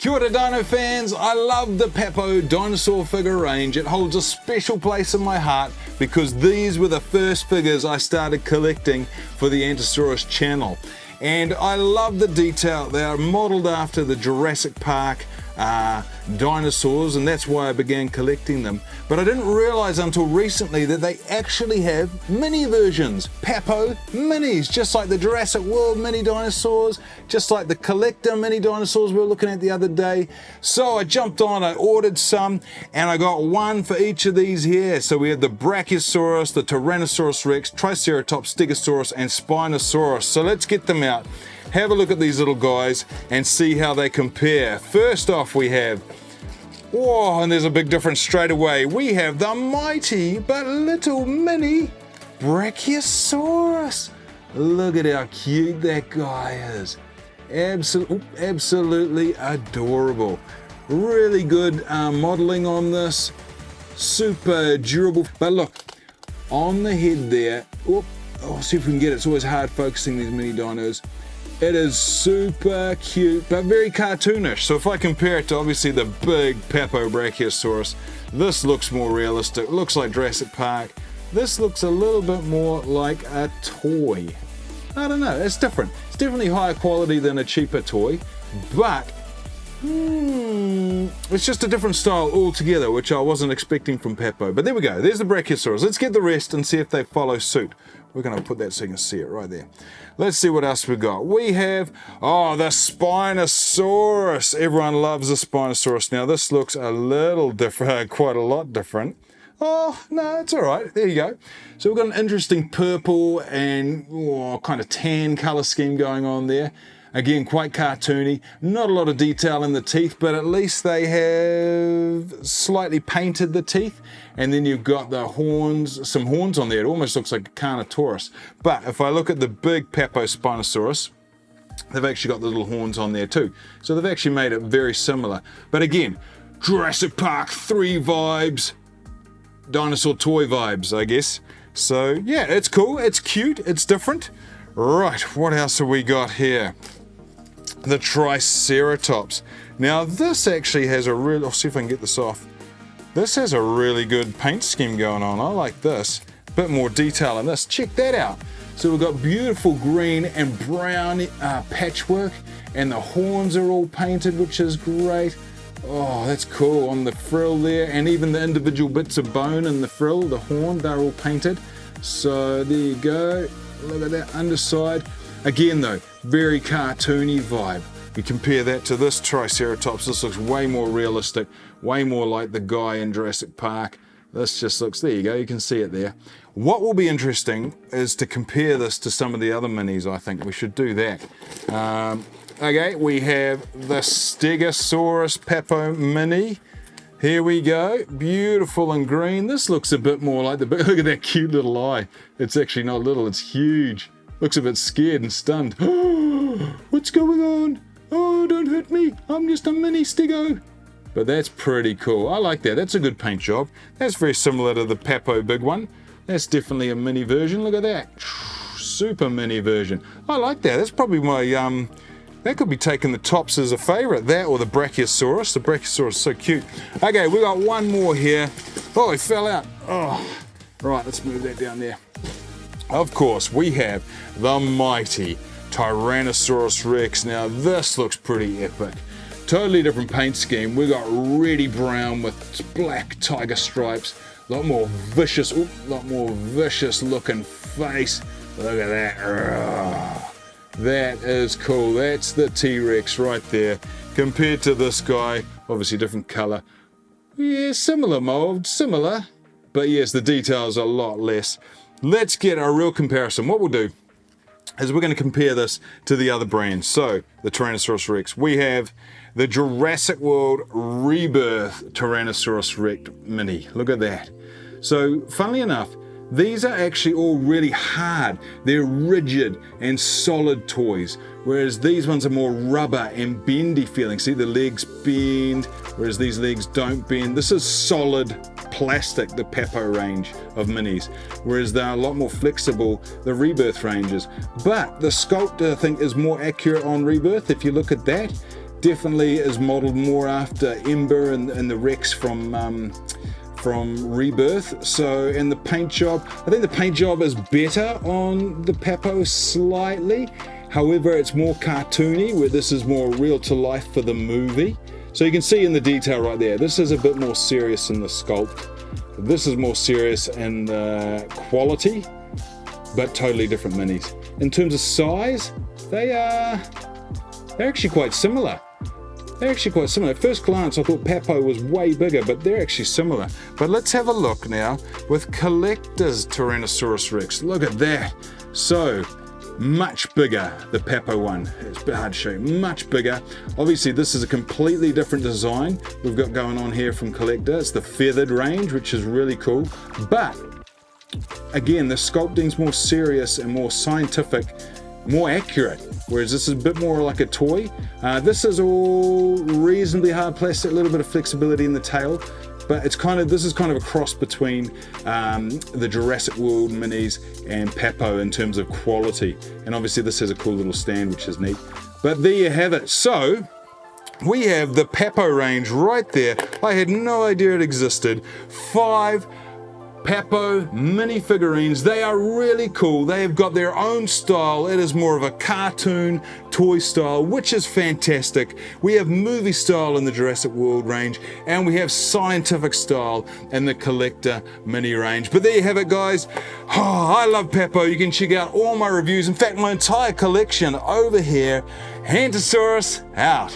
Kia ora Dino fans, I love the Papo Dinosaur figure range. It holds a special place in my heart because these were the first figures I started collecting for the Antosaurus channel. And I love the detail. They are modeled after the Jurassic Park dinosaurs, and that's why I began collecting them. But I didn't realize until recently that they actually have mini versions, Papo minis, just like the Jurassic World mini dinosaurs, just like the CollectA mini dinosaurs we were looking at the other day. So I jumped on, I ordered some, and I got one for each of these here. So we have the Brachiosaurus, the Tyrannosaurus Rex, Triceratops, Stegosaurus, and Spinosaurus. So let's get them out. Have a look at these little guys and see how they compare. First off, we have, whoa, and there's a big difference straight away. We have the mighty but little mini Brachiosaurus. Look at how cute that guy is. Absolutely adorable. Really good modeling on this. Super durable. But look, on the head there, I'll see if we can get it. It's always hard focusing these mini dinos. It is super cute, but very cartoonish. So if I compare it to obviously the big Papo Brachiosaurus, this looks more realistic. It looks like Jurassic Park. This looks a little bit more like a toy. I don't know, it's different. It's definitely higher quality than a cheaper toy, but it's just a different style altogether, which I wasn't expecting from Papo. But there we go, there's the Brachiosaurus. Let's get the rest and see if they follow suit. We're going to put that so you can see it right there. Let's see what else we got. We have, the Spinosaurus. Everyone loves the Spinosaurus. Now this looks a little different, quite a lot different. Oh, no, it's all right. There you go. So we've got an interesting purple and kind of tan color scheme going on there. Again, quite cartoony. Not a lot of detail in the teeth, but at least they have slightly painted the teeth. And then you've got the horns, some horns on there. It almost looks like a Carnotaurus. But if I look at the big Papo Spinosaurus, they've actually got the little horns on there too. So they've actually made it very similar. But again, Jurassic Park 3 vibes, dinosaur toy vibes, I guess. So yeah, it's cool, it's cute, it's different. Right, what else have we got here? The Triceratops. Now this actually has a real, I'll see if I can get this off. This has a really good paint scheme going on. I like this. A bit more detail in this. Check that out. So we've got beautiful green and brown patchwork, and the horns are all painted, which is great. Oh, that's cool on the frill there, and even the individual bits of bone in the frill, the horn, they're all painted. So there you go. Look at that underside. Again though, very cartoony vibe. You compare that to this Triceratops, this looks way more realistic, way more like the guy in Jurassic Park. This just looks, there you go, you can see it there. What will be interesting is to compare this to some of the other minis. I think we should do that. Okay, we have the Stegosaurus Papo Mini. Here we go, beautiful and green. This looks a bit more like the, look at that cute little eye. It's actually not little, it's huge. Looks a bit scared and stunned. What's going on? Oh, don't hurt me, I'm just a mini Stego. But that's pretty cool, I like that, that's a good paint job. That's very similar to the Papo big one. That's definitely a mini version, look at that. Super mini version. I like that, that's probably my, that could be taking the tops as a favorite, that or the Brachiosaurus. The Brachiosaurus is so cute. Okay, we got one more here. Oh, it fell out. Oh, right, let's move that down there. Of course, we have the mighty Tyrannosaurus Rex. Now this looks pretty epic. Totally different paint scheme. We got really brown with black tiger stripes. A lot more vicious looking face. Look at that. That is cool. That's the T-Rex right there. Compared to this guy, obviously different color. Yeah, similar mold, similar. But yes, the details are a lot less. Let's get a real comparison. What we'll do is we're going to compare this to the other brands. So, the Tyrannosaurus Rex. We have the Jurassic World Rebirth Tyrannosaurus Rex Mini. Look at that. So, funnily enough, these are actually all really hard. They're rigid and solid toys, whereas these ones are more rubber and bendy feeling. See, the legs bend, whereas these legs don't bend. This is solid plastic, the Papo range of minis, whereas they're a lot more flexible, the Rebirth ranges. But the sculpt, I think, is more accurate on Rebirth. If you look at that, definitely is modeled more after Ember and the Rex from Rebirth. So, and the paint job, I think the paint job is better on the Papo slightly. However, it's more cartoony, where this is more real to life for the movie. So you can see in the detail right there, this is a bit more serious in the sculpt. This is more serious in the quality, but totally different minis. In terms of size, they're actually quite similar. They're actually quite similar. At first glance, I thought Papo was way bigger, but they're actually similar. But let's have a look now with CollectA's Tyrannosaurus Rex. Look at that. So, much bigger, the Papo one. It's a bit hard to show you. Much bigger. Obviously, this is a completely different design we've got going on here from CollectA. It's the feathered range, which is really cool. But, again, the sculpting's more serious and more scientific, more accurate, whereas this is a bit more like a toy. This is all reasonably hard plastic, a little bit of flexibility in the tail, but it's this is kind of a cross between the Jurassic World minis and Papo in terms of quality. And obviously this has a cool little stand, which is neat. But there you have it. So we have the Papo range right there. I had no idea it existed. 5 Papo mini figurines. They are really cool. They have got their own style. It is more of a cartoon toy style, which is fantastic. We have movie style in the Jurassic World range, and we have scientific style in the CollectA mini range. But there you have it, guys. Oh, I love Papo. You can check out all my reviews. In fact, my entire collection over here. Antosaurus out.